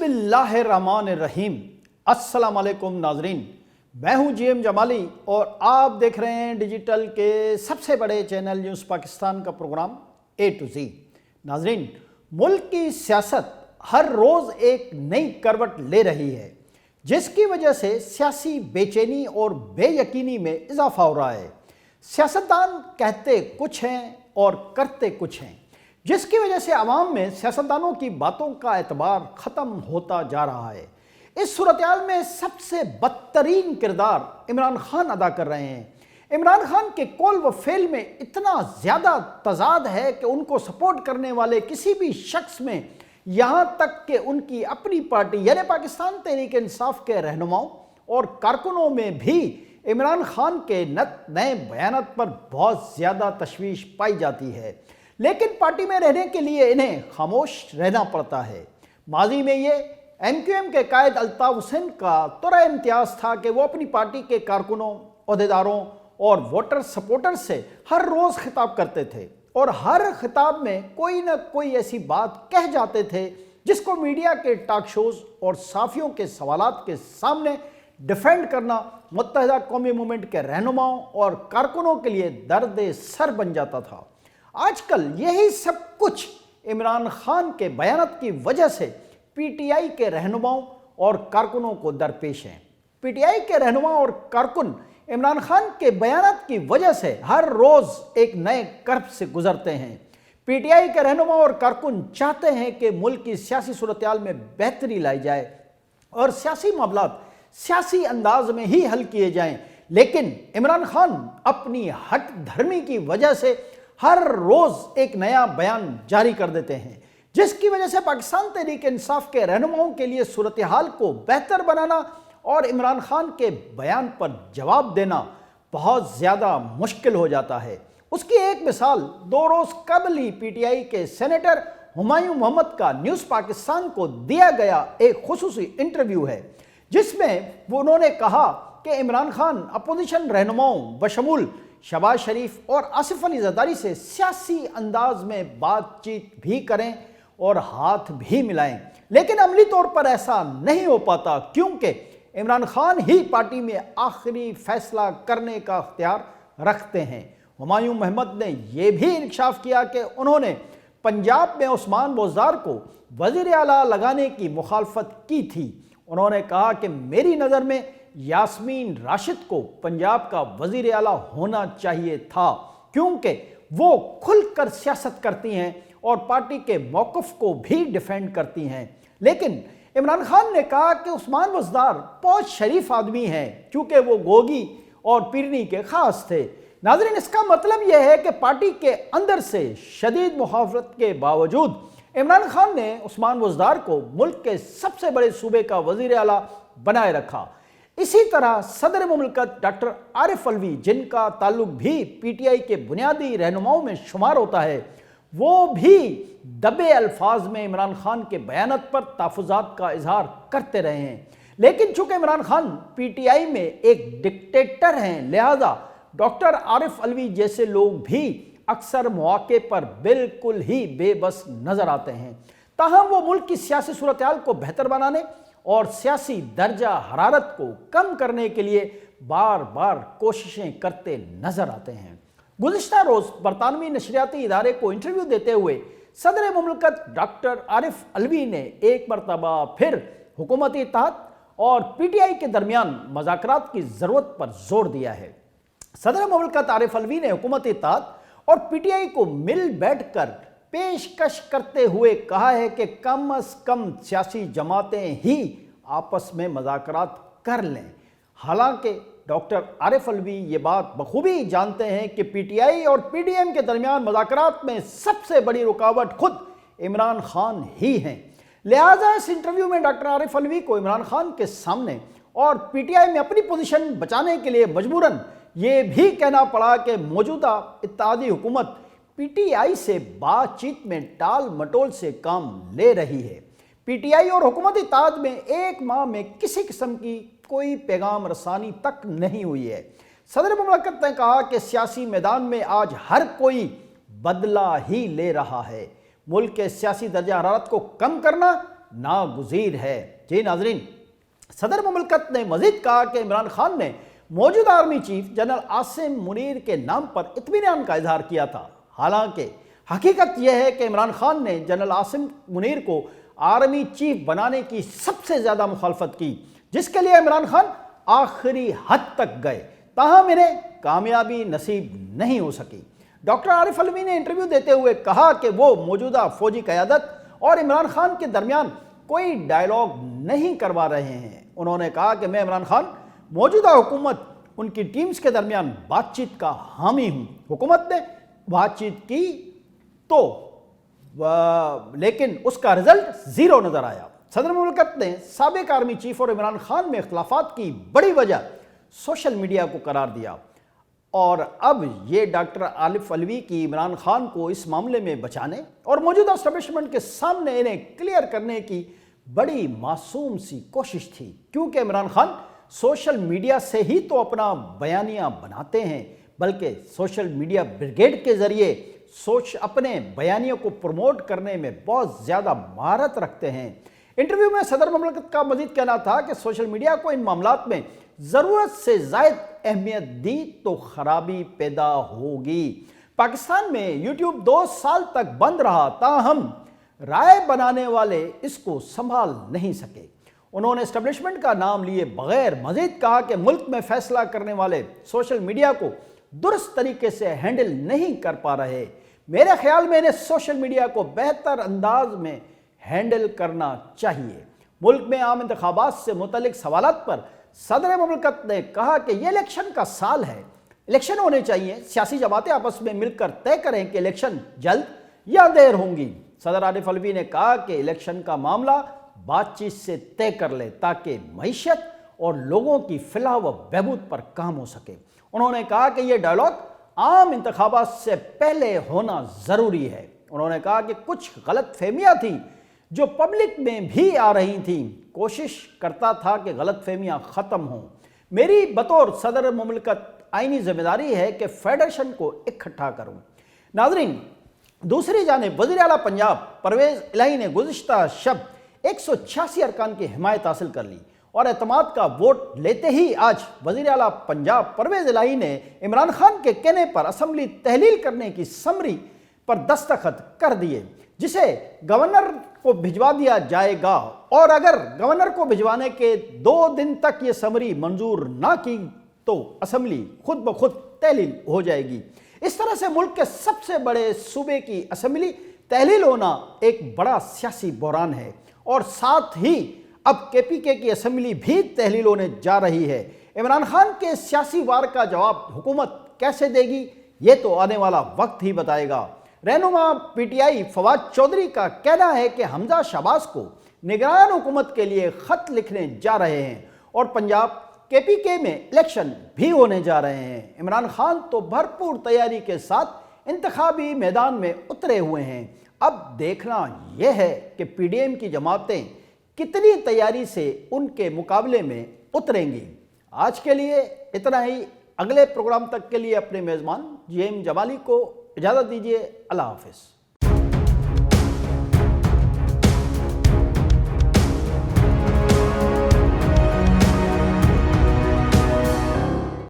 बिस्मिल्लाहिर्रहमानिर्रहीम। अस्सलाम वालेकुम नाजरीन, मैं हूं जीएम जमाली और आप देख रहे हैं डिजिटल के सबसे बड़े चैनल न्यूज़ पाकिस्तान का प्रोग्राम ए टू जी। नाजरीन, मुल्क की सियासत हर रोज़ एक नई करवट ले रही है, जिसकी वजह से सियासी बेचैनी और बेयकीनी में इजाफा हो रहा है। सियासतदान कहते कुछ हैं और करते कुछ हैं, जिसकी वजह से अवाम में सियासतदानों की बातों का एतबार ख़त्म होता जा रहा है। इस सूरत-ए-हाल में सबसे बदतरीन किरदार इमरान खान अदा कर रहे हैं। इमरान खान के कौल व फेल में इतना ज़्यादा तजाद है कि उनको सपोर्ट करने वाले किसी भी शख्स में, यहाँ तक कि उनकी अपनी पार्टी यानी पाकिस्तान तहरीक-ए-इंसाफ के रहनुमाओं और कारकुनों में भी इमरान खान के नए बयानात पर बहुत ज़्यादा तशवीश पाई जाती है। लेकिन पार्टी में रहने के लिए इन्हें खामोश रहना पड़ता है। माजी में ये MQM के कायद अल्ताफ़ हुसैन का तुरा इम्तियाज़ था कि वो अपनी पार्टी के कारकुनों, ओहदेदारों और वोटर सपोर्टर से हर रोज़ खिताब करते थे और हर खिताब में कोई ना कोई ऐसी बात कह जाते थे जिसको मीडिया के टॉक शोज़ और साफियों के सवालात के सामने डिफेंड करना मुत्तहिदा कौमी मूवमेंट के रहनुमाओं और कारकुनों के लिए दर्द सर बन जाता था। आजकल यही सब कुछ इमरान खान के बयानात की वजह से PTI के रहनुमाओं और कारकुनों को दरपेश हैं। PTI के रहनुमा और कारकुन इमरान खान के बयानात की वजह से हर रोज़ एक नए कर्ब से गुजरते हैं। PTI के रहनुमा और कारकुन चाहते हैं कि मुल्क की सियासी सूरत-ए-हाल में बेहतरी लाई जाए और सियासी मामलात सियासी अंदाज में ही हल किए जाएं, लेकिन इमरान खान अपनी हट धर्मी की वजह से हर रोज़ एक नया बयान जारी कर देते हैं, जिसकी वजह से पाकिस्तान तहरीक-ए-इंसाफ के रहनुमाओं के लिए सूरत-ए-हाल को बेहतर बनाना और इमरान खान के बयान पर जवाब देना बहुत ज़्यादा मुश्किल हो जाता है। उसकी एक मिसाल 2 रोज़ कबल ही PTI के सेनेटर हुमायूं मोहम्मद का न्यूज़ पाकिस्तान को दिया गया एक खुसूसी इंटरव्यू है, जिसमें उन्होंने कहा कि इमरान खान अपोजिशन रहनुमाओं बशमूल शहबाज शरीफ और आसिफ अली जरदारी से सियासी अंदाज में बातचीत भी करें और हाथ भी मिलाएं, लेकिन अमली तौर पर ऐसा नहीं हो पाता क्योंकि इमरान खान ही पार्टी में आखिरी फैसला करने का इख्तियार रखते हैं। हुमायूं मोहम्मद ने यह भी इंकशाफ किया कि उन्होंने पंजाब में उस्मान बोज़दार को वज़ीर आला लगाने की मुखालफत की थी। उन्होंने कहा कि मेरी नज़र में यास्मीन राशिद को पंजाब का वज़ीर आला होना चाहिए था, क्योंकि वो खुलकर सियासत करती हैं और पार्टी के मौक़िफ़ को भी डिफेंड करती हैं। लेकिन इमरान खान ने कहा कि उस्मान बोज़दार बहुत शरीफ आदमी हैं, क्योंकि वो गोगी और पीरनी के ख़ास थे। नाज़रीन, इसका मतलब यह है कि पार्टी के अंदर से शदीद मुखालफत के बावजूद इमरान खान ने उस्मान बोज़दार को मुल्क के सबसे बड़े सूबे का वज़ीर आला बनाए रखा। इसी तरह सदर मुमलिकत डॉक्टर आरिफ अलवी, जिनका ताल्लुक भी PTI के बुनियादी रहनुमाओं में शुमार होता है, वो भी दबे अल्फाज में इमरान खान के बयानात पर तहफ़्फ़ुज़ात का इजहार करते रहे हैं। लेकिन चूँकि इमरान खान PTI में एक डिक्टेटर हैं, लिहाजा डॉक्टर आरिफ अलवी जैसे लोग भी अक्सर मौके पर बिल्कुल ही बेबस नज़र आते हैं। ताहम वो मुल्क की सियासी सूरत-ए-हाल को बेहतर बनाने और सियासी दर्जा हरारत को कम करने के लिए बार बार कोशिशें करते नजर आते हैं। गुज़िश्ता रोज़ बरतानवी नशरियाती इदारे को इंटरव्यू देते हुए सदर मुमलिकत डॉक्टर आरिफ अलवी ने एक मरतबा फिर हुकूमती इत्तेहाद और PTI के दरमियान मज़ाकरात की ज़रूरत पर जोर दिया है। सदर मुमलिकत आरिफ अलवी ने हुकूमती इत्तेहाद और PTI को मिल बैठ कर पेशकश करते हुए कहा है कि कम अज़ कम सियासी जमातें ही आपस में मज़ाकरात कर लें। हालांकि डॉक्टर आरिफ अलवी ये बात बखूबी जानते हैं कि PTI और PDM के दरमियान मज़ाकरात में सबसे बड़ी रुकावट खुद इमरान खान ही हैं। लिहाजा इस इंटरव्यू में डॉक्टर आरिफ अलवी को इमरान खान के सामने और PTI में अपनी पोजीशन बचाने के लिए मजबूरन ये भी कहना पड़ा कि मौजूदा इत्तेहादी हुकूमत PTI से बातचीत में टाल मटोल से काम ले रही है। PTI और हुकूमती इत्तेहाद में 1 माह में किसी किस्म की कोई पैगाम रसानी तक नहीं हुई है। सदर मुमलिकत ने कहा कि सियासी मैदान में आज हर कोई बदला ही ले रहा है। मुल्क के सियासी दर्जा हरारत को कम करना नागुज़ीर है। जी नाजरीन, सदर मुमलकत ने मजीद कहा कि इमरान खान ने मौजूदा army chief general Asim Munir के नाम पर इत्मीनान का इजहार किया था। हालांकि हकीकत यह है कि इमरान खान ने जनरल आसिम मुनीर को आर्मी चीफ बनाने की सबसे ज़्यादा मुखालफत की, जिसके लिए इमरान खान आखिरी हद तक गए, ताहम इन्हें कामयाबी नसीब नहीं हो सकी। डॉक्टर आरिफ अलवी ने इंटरव्यू देते हुए कहा कि वो मौजूदा फौजी क़यादत और इमरान खान के दरमियान कोई डायलॉग नहीं करवा रहे हैं। उन्होंने कहा कि मैं इमरान खान, मौजूदा हुकूमत, उनकी टीम्स के दरमियान बातचीत का हामी हूँ। हुकूमत ने बातचीत की तो लेकिन उसका रिजल्ट ज़ीरो नज़र आया। सदर मुमलकत ने साबिक आर्मी चीफ और इमरान खान में इख्तलाफात की बड़ी वजह सोशल मीडिया को करार दिया और अब ये डॉक्टर आरिफ अलवी की इमरान खान को इस मामले में बचाने और मौजूदा एस्टेब्लिशमेंट के सामने इन्हें क्लियर करने की बड़ी मासूम सी कोशिश थी, क्योंकि इमरान खान सोशल मीडिया से ही तो अपना बयानियाँ बनाते हैं, बल्कि सोशल मीडिया ब्रिगेड के ज़रिए अपने बयानियों को प्रमोट करने में बहुत ज़्यादा महारत रखते हैं। इंटरव्यू में सदर मुमलकत का मजीद कहना था कि सोशल मीडिया को इन मामलात में ज़रूरत से ज़ायद अहमियत दी तो खराबी पैदा होगी। पाकिस्तान में यूट्यूब 2 साल तक बंद रहा, ताहम राय बनाने वाले इसको संभाल नहीं सके। उन्होंने एस्टेब्लिशमेंट का नाम लिए बगैर मजीद कहा कि मुल्क में फैसला करने वाले सोशल मीडिया को दुरुस्त तरीके से हैंडल नहीं कर पा रहे। मेरे ख्याल में इन्हें सोशल मीडिया को बेहतर अंदाज में हैंडल करना चाहिए। मुल्क में आम इंतखाबात से मुतल्लिक सवालात पर सदर मुमलकत ने कहा कि यह इलेक्शन का साल है, इलेक्शन होने चाहिए, सियासी जमातें आपस में मिलकर तय करें कि इलेक्शन जल्द या देर होंगी। सदर आरिफ अलवी ने कहा कि इलेक्शन का मामला बातचीत से तय कर ले ताकि मईशत और लोगों की फलाह व बहबूद पर काम हो सके। उन्होंने कहा कि यह डायलॉग आम इंतखाबात से पहले होना ज़रूरी है। उन्होंने कहा कि कुछ गलत फहमियाँ थी जो पब्लिक में भी आ रही थी, कोशिश करता था कि गलत फहमियाँ ख़त्म हों। मेरी बतौर सदर मुमलकत आइनी जिम्मेदारी है कि फेडरेशन को इकट्ठा करूँ। नाजरीन, दूसरी जानिब वज़ीर आला पंजाब परवेज़ इलाही ने गुज़िश्ता शब 186 अरकान की हिमायत हासिल कर ली और एतमाद का वोट लेते ही आज वज़ीर आला पंजाब परवेज़ इलाही ने इमरान खान के कहने पर असम्बली तहलील करने की समरी पर दस्तखत कर दिए, जिसे गवर्नर को भिजवा दिया जाएगा और अगर गवर्नर को भिजवाने के 2 दिन तक ये समरी मंजूर ना की तो असम्बली खुद ब खुद तहलील हो जाएगी। इस तरह से मुल्क के सबसे बड़े सूबे की असम्बली तहलील होना एक बड़ा सियासी बहरान है और साथ ही अब केपीके की असम्बली भी तहलील होने जा रही है। इमरान खान के सियासी वार का जवाब हुकूमत कैसे देगी, ये तो आने वाला वक्त ही बताएगा। रहनुमा पीटीआई फवाद चौधरी का कहना है कि हमजा शहबाज को निगरान हुकूमत के लिए ख़त लिखने जा रहे हैं और पंजाब केपीके में इलेक्शन भी होने जा रहे हैं। इमरान खान तो भरपूर तैयारी के साथ इंतखाबी मैदान में उतरे हुए हैं। अब देखना यह है कि पीडीएम की जमातें कितनी तैयारी से उनके मुकाबले में उतरेंगी। आज के लिए इतना ही। अगले प्रोग्राम तक के लिए अपने मेज़बान जीएम जमाली को इजाज़त दीजिए। अल्लाह हाफ़िज़।